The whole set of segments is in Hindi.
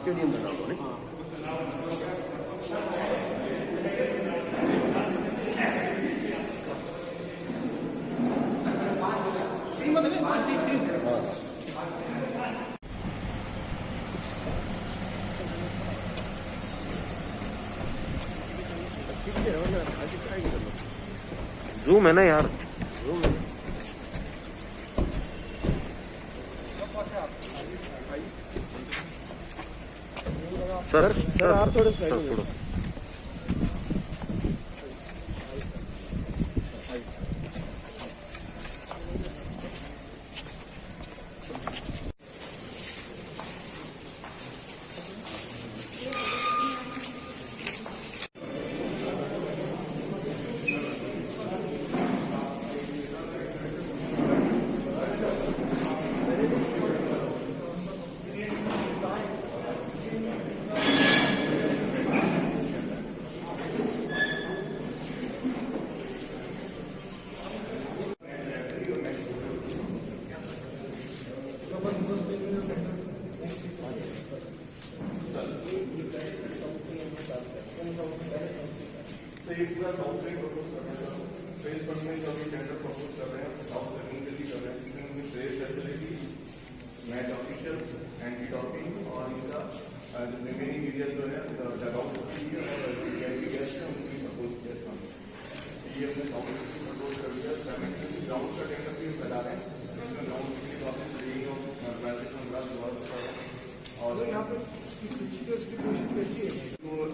स्टेडियम बना हुआ है। जूम है ना यार, जूम है। सर आप थोड़े थोड़ा ये पूरा साउथ में प्रपोज कर रहे हैं, फेज वन में जो अभी टेंडर प्रपोज कर रहे हैं साउथ टेक्निकली कर रहे हैं, जिसमें उनकी trade facility, match officials, anti doping और इनका रिमेनिंग एरिया जो है डगआउट होती है और वीआईपी गेस्ट है उनकी प्रपोज किया सामने। ये हमने साउथ में प्रपोज कर दिया। ग्राउंड का टेंडर भी फैला रहे हैं, इसमें ग्राउंड की ऑफिस रेडिंग और ट्रांसलेशन वर्क कर रहे हैं और यहाँ पर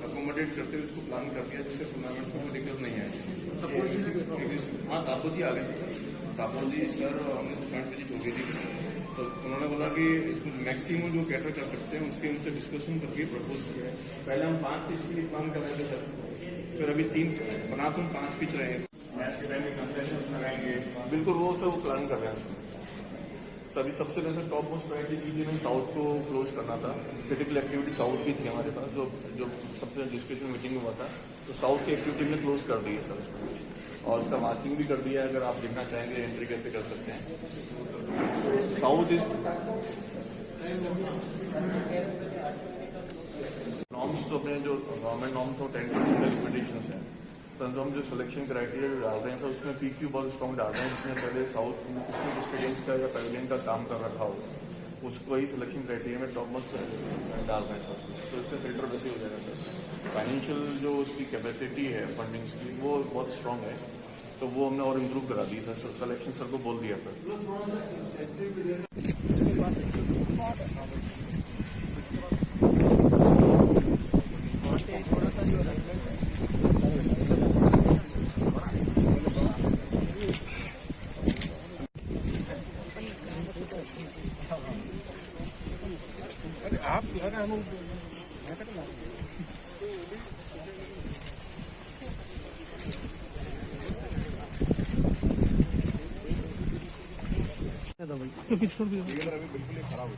अकोमोडेट करते हुए उसको प्लान कर दिया जिससे टूर्नामेंट में कोई दिक्कत नहीं आएगी। हाँ तापो जी आ गए, तापो जी सर हमने फ्रंट विजिट हो गई थी, तो उन्होंने बोला कि इसको मैक्सिमम जो कैटर कर सकते हैं उसके उनसे डिस्कशन करके प्रपोज किया है। पहले हम 5 पिच के लिए प्लान कर रहे थे सर, फिर अभी 3 बना तो 5 पिच रहे हैं। मैच के टाइम में कंसेशन लगाएंगे, बिल्कुल वो सब प्लान कर रहे हैं। अभी सबसे पहले टॉप मोस्ट प्रायोरिटी चीज़ में साउथ को क्लोज करना था। क्रिटिकल एक्टिविटी साउथ की थी हमारे पास, जो सबसे डिस्कशन मीटिंग में हुआ था, तो साउथ की एक्टिविटी में क्लोज कर दी है सर उसमें, और उसका मार्किंग भी कर दिया है। अगर आप देखना चाहेंगे एंट्री कैसे कर सकते हैं साउथ इज नॉर्म्स, तो अपने जो गवर्नमेंट नॉर्म्स हो 10 लिमिटेशन है, परंतु हम जो सिलेक्शन क्राइटेरिया डाल रहे हैं सर उसमें PQ बहुत स्ट्रॉन्ग डाल रहे हैं, जिसमें पहले साउथ किसी स्टेडियम का या पैविलियन का काम कर रखा हो उसको ही सिलेक्शन क्राइटेरिया में टॉप मोस्ट डाल रहे हैं सर। तो इससे फिल्टर वैसे हो जाएगा सर। फाइनेंशियल जो उसकी कैपेसिटी है फंडिंग्स की वो बहुत स्ट्रॉन्ग है, तो वो हमने और इम्प्रूव करा दी सर। सिलेक्शन सर को बोल दिया सर। आप बिल्कुल खराब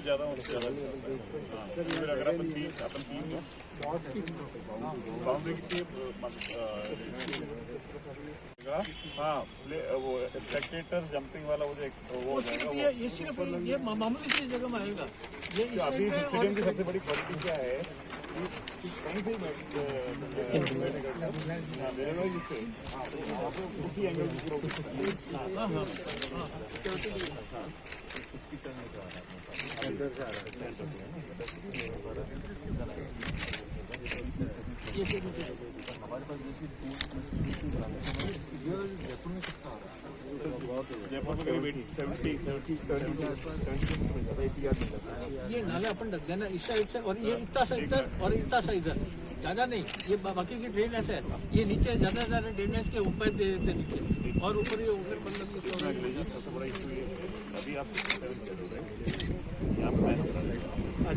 ज्यादा अगर अपन बाउंड्री कितनी जाएगा। हाँ, वो स्पेक्टेटर जंपिंग वाला वो हो जाएगा। ये सिर्फ ये मामूली सी जगह में आएगा ये तो अभी स्टेडियम की सबसे बड़ी क्वालिटी क्या है कि कहीं से एंगल ये नाला अपन ढक देना इस साइड से और ये इतना सा इधर और इतना सा इधर ज्यादा नहीं ये बाकी की ड्रेन ऐसे है ये नीचे ज्यादा ड्रेनेज के ऊपर दे देते नीचे और ऊपर ये ऊपर मतलब सबसे बड़ा इशू ये अभी आप यहाँ पे मैच हो रहा है।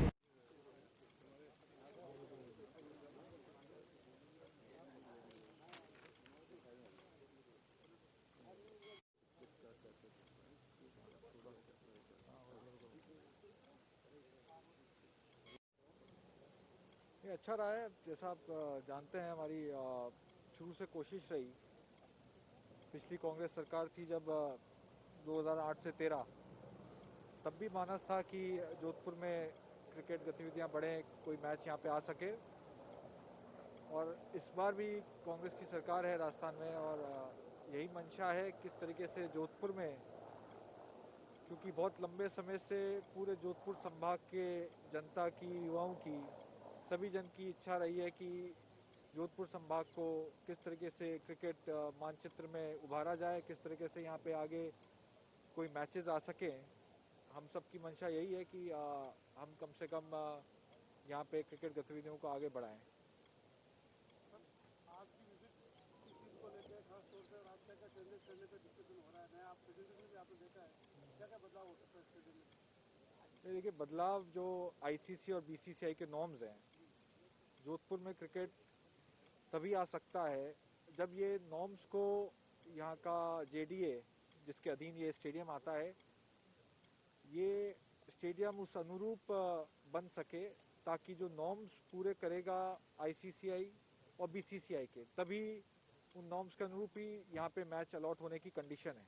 ये अच्छा रहा है। जैसा आप जानते हैं हमारी शुरू से कोशिश रही पिछली कांग्रेस सरकार थी जब 2008 से 13 तब भी मानस था कि जोधपुर में क्रिकेट गतिविधियां बढ़ें कोई मैच यहाँ पे आ सके और इस बार भी कांग्रेस की सरकार है राजस्थान में और यही मंशा है किस तरीके से जोधपुर में क्योंकि बहुत लंबे समय से पूरे जोधपुर संभाग के जनता की युवाओं की सभी जन की इच्छा रही है कि जोधपुर संभाग को किस तरीके से क्रिकेट मानचित्र में उभारा जाए किस तरीके से यहाँ पे आगे कोई मैचेस आ सकें हम सब की मंशा यही है कि हम कम से कम यहाँ पे क्रिकेट गतिविधियों को आगे बढ़ाएं। देखिए बदलाव जो आईसीसी और बीसीसीआई के नॉर्म्स हैं जोधपुर में क्रिकेट तभी आ सकता है जब ये नॉर्म्स को यहाँ का जेडीए जिसके अधीन ये स्टेडियम आता है ये स्टेडियम उस अनुरूप बन सके ताकि जो नॉर्म्स पूरे करेगा आईसीसीआई और बीसीसीआई के तभी उन नॉर्म्स के अनुरूप ही यहाँ पे मैच अलॉट होने की कंडीशन है।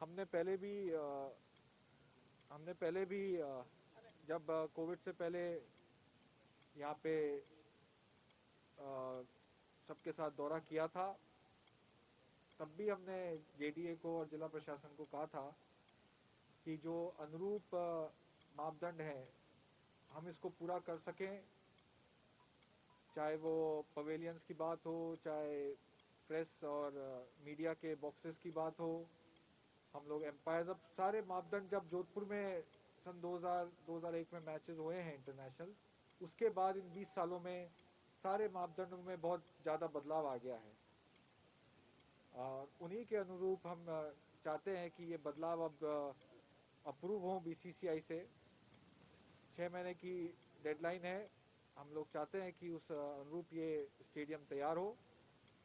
हमने पहले भी जब कोविड से पहले यहाँ पे सबके साथ दौरा किया था तब भी हमने जेडीए को और जिला प्रशासन को कहा था कि जो अनुरूप मापदंड हैं हम इसको पूरा कर सकें चाहे वो पवेलियंस की बात हो चाहे प्रेस और मीडिया के बॉक्सेस की बात हो हम लोग एम्पायर्स अब सारे मापदंड जब जोधपुर में सन 2001 में मैचेस हुए हैं इंटरनेशनल उसके बाद इन 20 सालों में सारे मापदंडों में बहुत ज़्यादा बदलाव आ गया है और उन्हीं के अनुरूप हम चाहते हैं कि ये बदलाव अब अप्रूव हो बीसीसीआई से 6 महीने की डेडलाइन है हम लोग चाहते हैं कि उस अनुरूप ये स्टेडियम तैयार हो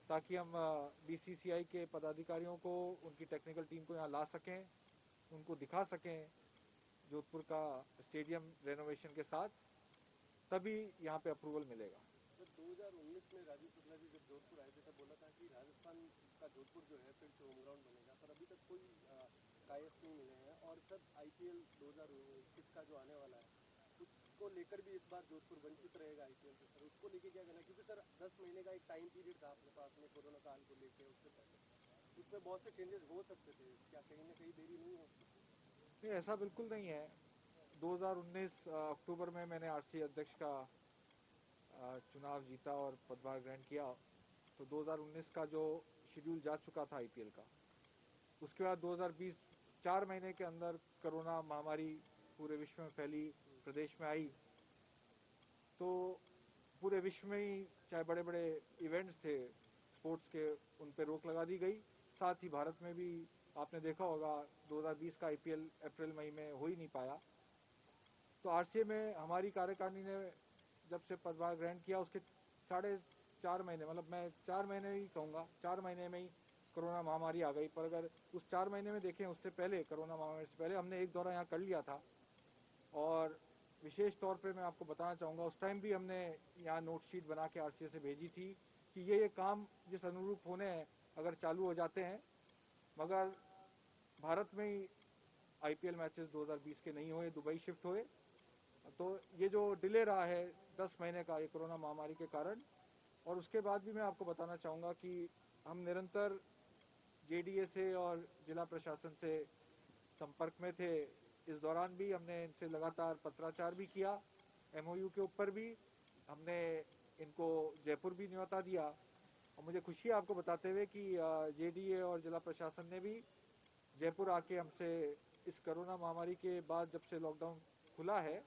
ताकि हम बीसीसीआई के पदाधिकारियों को उनकी टेक्निकल टीम को यहाँ ला सकें उनको दिखा सकें जोधपुर का स्टेडियम रेनोवेशन के साथ तभी यहाँ पे अप्रूवल मिलेगा। 2019 में राजीव शुक्ला जी जब जोधपुर आए थे तब बोला था कि राजस्थान का जोधपुर जो है फिर से होम ग्राउंड बनेगा पर अभी तक कोई कायस नहीं मिले हैं और सर आईपीएल 2021 का जो आने वाला है उसको लेकर भी इस बार जोधपुर वंचित रहेगा आईपीएल से सर उसको लेके क्या कहना क्योंकि सर 10 महीने का एक टाइम पीरियड था अपने पास में कोरोना काल को लेके उससे पहले उसमें बहुत से चेंजेस हो सकते थे क्या कहीं ना कहीं देरी नहीं हो सकती? नहीं ऐसा बिल्कुल नहीं है। 2019 अक्टूबर में मैंने आरसीए अध्यक्ष का चुनाव जीता और पदभार ग्रहण किया तो 2019 का जो शेड्यूल जा चुका था आईपीएल का उसके बाद 2020 4 महीने के अंदर कोरोना महामारी पूरे विश्व में फैली प्रदेश में आई तो पूरे विश्व में ही चाहे बड़े बड़े इवेंट्स थे स्पोर्ट्स के उन पे रोक लगा दी गई साथ ही भारत में भी आपने देखा होगा 2020 का आईपीएल अप्रैल मई में हो ही नहीं पाया तो आरसीए में हमारी कार्यकारिणी ने जब से पदभार ग्रहण किया उसके 4.5 महीने मतलब मैं 4 महीने ही कहूँगा 4 महीने में ही कोरोना महामारी आ गई पर अगर उस 4 महीने में देखें उससे पहले कोरोना महामारी से पहले हमने एक दौरा यहाँ कर लिया था और विशेष तौर पे मैं आपको बताना चाहूँगा उस टाइम भी हमने यहाँ नोट शीट बना के आरसीए से भेजी थी कि ये काम जिस अनुरूप होने हैं अगर चालू हो जाते हैं, मगर भारत में ही आईपीएल मैचेस 2020 के नहीं हुए, दुबई शिफ्ट हुए। तो ये जो डिले रहा है 10 महीने का, ये कोरोना महामारी के कारण। और उसके बाद भी मैं आपको बताना चाहूँगा कि हम निरंतर जेडीए से और जिला प्रशासन से संपर्क में थे। इस दौरान भी हमने इनसे लगातार पत्राचार भी किया, एमओयू के ऊपर भी हमने इनको जयपुर भी न्योता दिया। और मुझे खुशी है आपको बताते हुए कि जेडीए और जिला प्रशासन ने भी जयपुर आके हमसे इस कोरोना महामारी के बाद, जब से लॉकडाउन खुला है,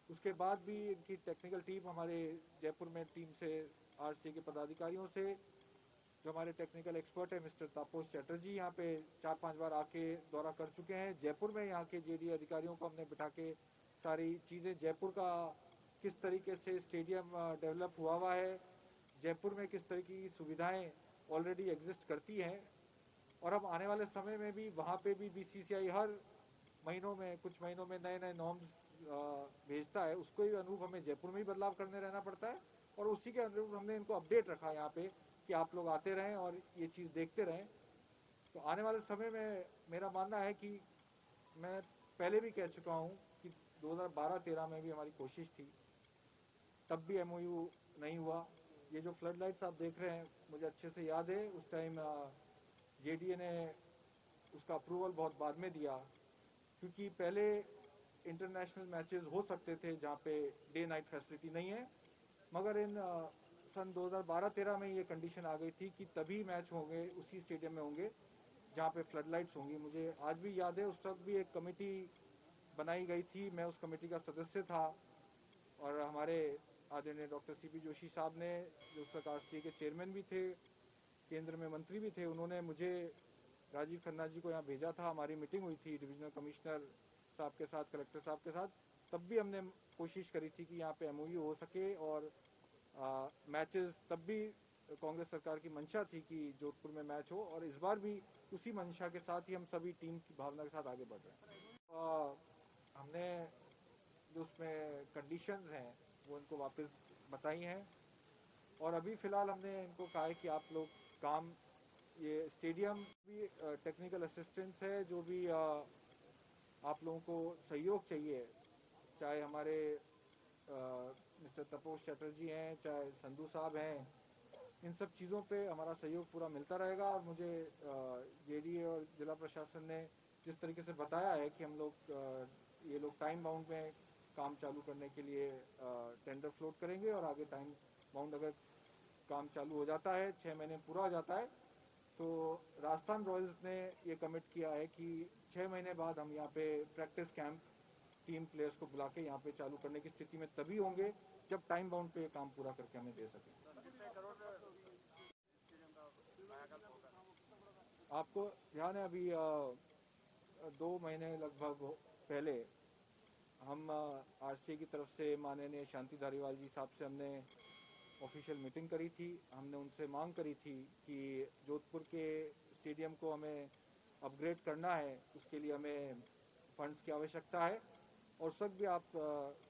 उसके बाद भी इनकी टेक्निकल टीम हमारे जयपुर में टीम से, आरसी के पदाधिकारियों से, जो हमारे टेक्निकल एक्सपर्ट है मिस्टर तापस चैटर्जी, यहाँ पे 4-5 बार आके दौरा कर चुके हैं। जयपुर में यहाँ के जेडीए अधिकारियों को हमने बिठा के सारी चीज़ें, जयपुर का किस तरीके से स्टेडियम डेवलप हुआ है, जयपुर में किस तरह की सुविधाएं ऑलरेडी एग्जिस्ट करती हैं, और अब आने वाले समय में भी वहाँ पे भी बीसीसीआई हर महीनों में, कुछ महीनों में नए नए नॉर्म्स भेजता है, उसको ही अनुरूप हमें जयपुर में ही बदलाव करने रहना पड़ता है। और उसी के अनुरूप हमने इनको अपडेट रखा है यहाँ पे कि आप लोग आते रहें और ये चीज़ देखते रहें। तो आने वाले समय में मेरा मानना है कि मैं पहले भी कह चुका हूँ कि 2012-13 में भी हमारी कोशिश थी, तब भी एमओयू नहीं हुआ। ये जो फ्लड लाइट्स आप देख रहे हैं, मुझे अच्छे से याद है उस टाइम जेडीए ने उसका अप्रूवल बहुत बाद में दिया, क्योंकि पहले इंटरनेशनल मैचेस हो सकते थे जहाँ पे डे नाइट फैसिलिटी नहीं है, मगर इन सन 2012-13 में ये कंडीशन आ गई थी कि तभी मैच होंगे उसी स्टेडियम में होंगे जहाँ पे फ्लड लाइट्स होंगी। मुझे आज भी याद है, उस वक्त भी एक कमेटी बनाई गई थी, मैं उस कमेटी का सदस्य था, और हमारे आदरणीय डॉक्टर सीपी जोशी साहब ने, जो उस वक्त आरसीए के चेयरमैन भी थे, केंद्र में मंत्री भी थे, उन्होंने मुझे, राजीव खन्ना जी को यहाँ भेजा था। हमारी मीटिंग हुई थी डिविजनल कमिश्नर साहब के साथ, कलेक्टर साहब के साथ। तब भी हमने कोशिश करी थी कि यहाँ पे एमओयू हो सके, और मैचेस, तब भी कांग्रेस सरकार की मंशा थी कि जोधपुर में मैच हो, और इस बार भी उसी मंशा के साथ ही हम सभी टीम की भावना के साथ आगे बढ़ रहे हैं। हमने जो उसमें कंडीशंस हैं वो इनको वापस बताई हैं, और अभी फ़िलहाल हमने इनको कहा है कि आप लोग काम, ये स्टेडियम भी टेक्निकल असिस्टेंस है, जो भी आप लोगों को सहयोग चाहिए, चाहे हमारे मिस्टर तपोष चैटर्जी हैं, चाहे संधू साहब हैं, इन सब चीज़ों पे हमारा सहयोग पूरा मिलता रहेगा। और मुझे जेडीए और जिला प्रशासन ने जिस तरीके से बताया है कि हम लोग ये लोग टाइम बाउंड में काम चालू करने के लिए टेंडर फ्लोट करेंगे, और आगे टाइम बाउंड अगर काम चालू हो जाता है, 6 महीने पूरा हो जाता है, तो राजस्थान रॉयल्स ने ये कमिट किया है कि 6 महीने बाद हम यहाँ पे प्रैक्टिस कैंप टीम प्लेयर्स को बुला के यहाँ पे चालू करने की स्थिति में तभी होंगे जब टाइम बाउंड पे काम पूरा करके हमें दे सकें। आपको ध्यान है, अभी 2 महीने लगभग पहले हम आरसीए की तरफ से माननीय शांति धारीवाल जी साहब से हमने ऑफिशियल मीटिंग करी थी। हमने उनसे मांग करी थी कि जोधपुर के स्टेडियम को हमें अपग्रेड करना है, उसके लिए हमें फंड्स की आवश्यकता है। और उस वक्त भी आप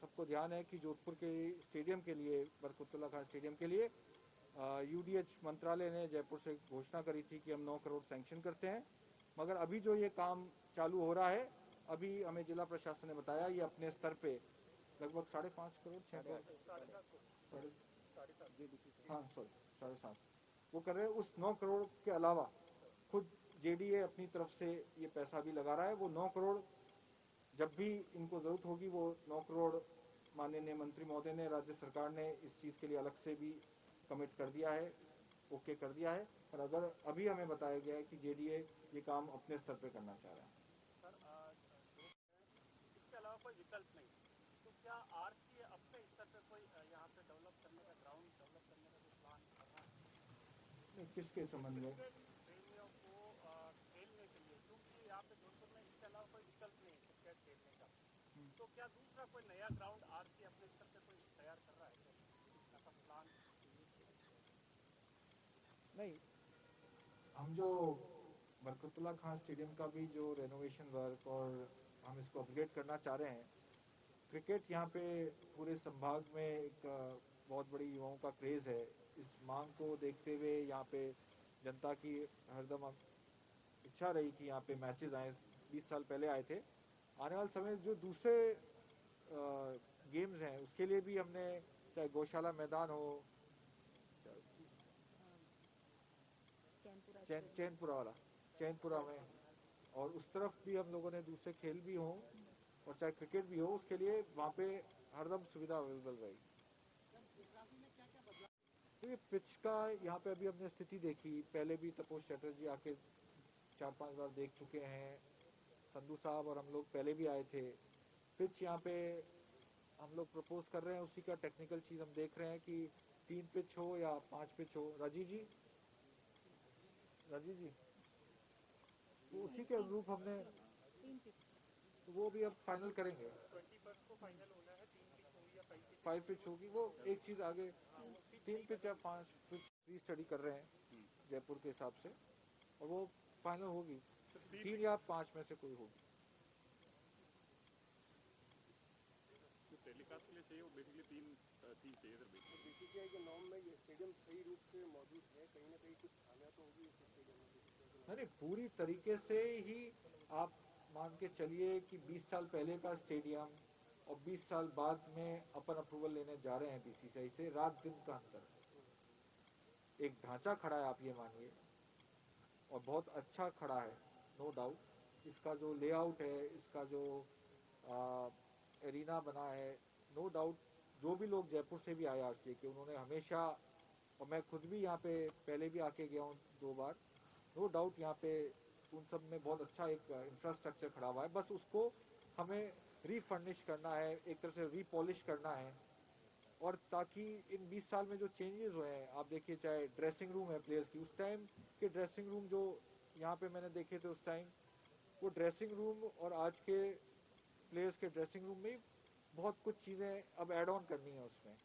सबको ध्यान है कि जोधपुर के स्टेडियम के लिए, बरकतुल्ला खान स्टेडियम के लिए यूडीएच मंत्रालय ने जयपुर से घोषणा करी थी कि हम 9 करोड़ सैंक्शन करते हैं। मगर अभी जो ये काम चालू हो रहा है, अभी हमें जिला प्रशासन ने बताया ये अपने स्तर पे लगभग 5.5 करोड़ 6 करोड़, हाँ सॉरी 7.5 वो कर रहे हैं। उस 9 करोड़ के अलावा खुद जेडीए अपनी तरफ से ये पैसा भी लगा रहा है। वो 9 करोड़ जब भी इनको जरूरत होगी, वो 9 करोड़ माननीय मंत्री महोदय ने, राज्य सरकार ने इस चीज़ के लिए अलग से भी कमिट कर दिया है, ओके कर दिया है। और अगर अभी हमें बताया गया है कि जेडीए ये काम अपने स्तर पे करना चाह रहा है। इसके अलावा कोई विकल्प नहीं, तो क्या आरसीए अपने स्तर पे कोई यहाँ पे डेवलप करने का, ग्राउंड डेवलप करने का कोई प्लान कर रहा है? किसके संबंध में? प्रेमियों को खेलने के लिए, क्योंकि यहाँ पे जोधपुर में इसके अलावा कोई विकल्प नहीं है क्रिकेट खेलने का, तो क्या दूसरा कोई नया ग्राउंड आरसीए अपने स्तर पे कोई तैयार कर रहा है? इसका प्लान नहीं, हम जो बरकतुल्ला खान स्टेडियम का भी जो रेनोवेशन वर्क, और हम इसको अपग्रेड करना चाह रहे हैं। क्रिकेट यहाँ पे पूरे संभाग में एक बहुत बड़ी युवाओं का क्रेज़ है। इस मांग को देखते हुए यहाँ पे जनता की हरदम इच्छा रही कि यहाँ पे मैचेस आए, 20 साल पहले आए थे। आने वाले समय जो दूसरे गेम्स हैं उसके लिए भी हमने, चाहे गौशाला मैदान हो, चैनपुरा वाला, चैनपुरा में, और उस तरफ भी हम लोगों ने दूसरे खेल भी हों और चाहे क्रिकेट भी हो, उसके लिए वहाँ पे हरदम सुविधा अवेलेबल रहेगी। तो ये पिच का यहाँ पे अभी हमने स्थिति देखी, पहले भी तपोष चैटर्जी आके 4-5 बार देख चुके हैं, संधू साहब और हम लोग पहले भी आए थे। पिच यहाँ पे हम लोग प्रपोज कर रहे हैं, उसी का टेक्निकल चीज़ हम देख रहे हैं कि 3 पिच हो या 5 पिच हो। राजीव जी तो उसी के अनुरूप हमने, तो वो भी अब फाइनल करेंगे। 21 को फाइनल होना है, 3 पिच होगी या 5 पिच? 5 पिच होगी, वो एक चीज़ आगे 3 पिच या 5 पिच री स्टडी कर रहे हैं जयपुर के हिसाब से, और वो फाइनल होगी 3 या 5 में से कोई होगी। जो टेलीकास्ट के लिए चाहिए वो बेसिकली तीन चाहिए इधर बेसिकली। बीसीसीआई के नॉर्म में ये स्टेडियम सही रूप से मौजूद है, कहीं ना कहीं कुछ खामियां तो होगी इस स्टेडियम में? नहीं, पूरी तरीके से ही आप मान के चलिए कि 20 साल पहले का स्टेडियम और 20 साल बाद में अपन अप्रूवल लेने जा रहे हैं बीसीसीआई से, रात दिन का अंतर है। एक ढांचा खड़ा है, आप ये मानिए, और बहुत अच्छा खड़ा है, नो डाउट। इसका जो लेआउट है, इसका जो एरिना बना है, नो डाउट जो भी लोग जयपुर से भी आए आरसीए के, उन्होंने हमेशा, और मैं खुद भी यहाँ पे पहले भी आके गया हूँ 2 बार, नो डाउट यहाँ पे उन सब में बहुत अच्छा एक इंफ्रास्ट्रक्चर खड़ा हुआ है। बस उसको हमें रीफर्निश करना है, एक तरह से रीपॉलिश करना है, और ताकि इन 20 साल में जो चेंजेस हुए हैं, आप देखिए चाहे ड्रेसिंग रूम है प्लेयर्स की, उस टाइम के ड्रेसिंग रूम जो यहाँ पे मैंने देखे थे उस टाइम, वो ड्रेसिंग रूम और आज के प्लेयर्स के ड्रेसिंग रूम में बहुत कुछ चीज़ें अब एड ऑन करनी है उसमें।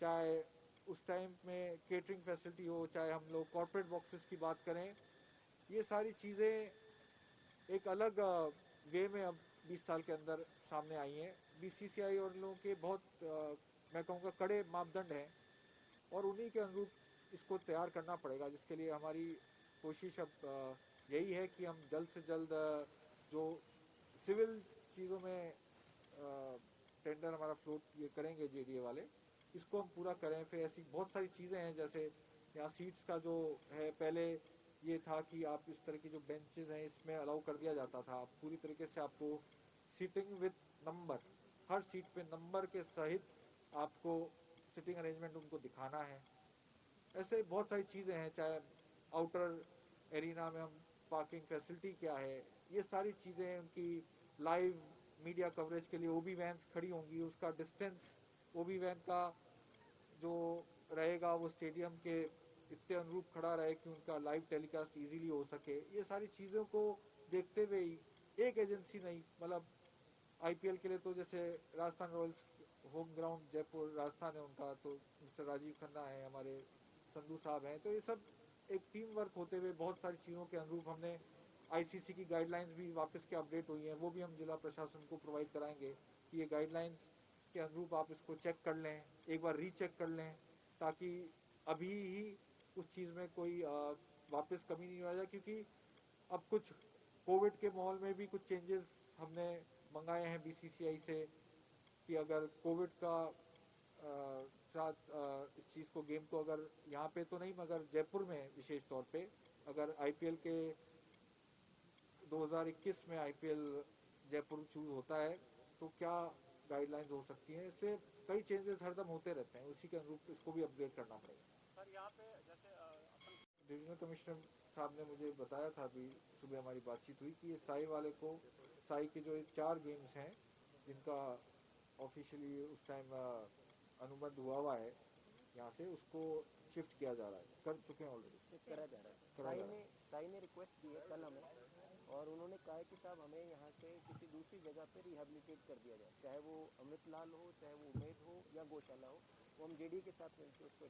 चाहे उस टाइम में केटरिंग फैसिलिटी हो, चाहे हम लोग कॉर्पोरेट बॉक्सेस की बात करें, ये सारी चीज़ें एक अलग वे में अब 20 साल के अंदर सामने आई हैं। बीसीसीआई और लोगों के बहुत मैं कहूँगा कड़े मापदंड हैं, और उन्हीं के अनुरूप इसको तैयार करना पड़ेगा, जिसके लिए हमारी कोशिश अब यही है कि हम जल्द से जल्द जो सिविल चीज़ों में टेंडर हमारा फ्लोट ये करेंगे जेडीए वाले, इसको हम पूरा करें। फिर ऐसी बहुत सारी चीज़ें हैं, जैसे यहाँ सीट्स का जो है, पहले ये था कि आप इस तरह की जो बेंचेस हैं इसमें अलाउ कर दिया जाता था, पूरी तरीके से आपको सीटिंग विद नंबर, हर सीट पे नंबर के सहित आपको सिटिंग अरेंजमेंट उनको दिखाना है। ऐसे बहुत सारी चीज़ें हैं, चाहे आउटर एरिना में हम पार्किंग फैसिलिटी क्या है, ये सारी चीज़ें उनकी लाइव मीडिया कवरेज के लिए ओबी वैन्स खड़ी होंगी, उसका डिस्टेंस ओबी वैन का जो रहेगा वो स्टेडियम के इतने अनुरूप खड़ा रहे कि उनका लाइव टेलीकास्ट इजीली हो सके। ये सारी चीज़ों को देखते हुए ही एक एजेंसी नहीं, मतलब आईपीएल के लिए तो जैसे Rajasthan Royals home ground Jaipur Rajasthan है उनका, तो मिस्टर राजीव खन्ना है, हमारे संधू साहब हैं, तो ये सब एक टीम वर्क होते हुए बहुत सारी चीज़ों के अनुरूप हमने आईसीसी की गाइडलाइंस भी वापस के अपडेट हुई हैं, वो भी हम जिला प्रशासन को प्रोवाइड कराएंगे कि ये गाइडलाइंस के अनुरूप आप इसको चेक कर लें, एक बार रीचेक कर लें, ताकि अभी ही उस चीज़ में कोई वापस कमी नहीं आ जाए। क्योंकि अब कुछ कोविड के माहौल में भी कुछ चेंजेस हमने मंगाए हैं बीसीसीआई से, कि अगर कोविड का साथ इस चीज़ को, गेम को अगर यहाँ पे तो नहीं मगर जयपुर में विशेष तौर पे अगर आईपीएल के 2021 में आईपीएल जयपुर चूज होता है तो क्या गाइडलाइंस हो सकती हैं। इसलिए कई चेंजेस हरदम होते रहते हैं, उसी के अनुरूप इसको भी अपडेट करना पड़ेगा। सर यहाँ पे जैसे अपन डिविजनल कमिश्नर साहब ने मुझे बताया था, अभी सुबह हमारी बातचीत हुई, कि ये साई वाले को, साई के जो 4 गेम्स हैं जिनका ऑफिशियली उस टाइम अनुबंध हुआ है यहाँ से, उसको शिफ्ट किया जा रहा है, कर चुके हैं ऑलरेडी, करा जा रहा है। साई ने रिक्वेस्ट की है कल हमें, और उन्होंने कहा है कि साहब हमें यहाँ से किसी दूसरी जगह पे रिहेबिलिटेट कर दिया जाए, चाहे वो अमृतलाल हो, चाहे वो उमेद हो या गौशाला हो, वो हम जेडी के साथ मिलकर उसको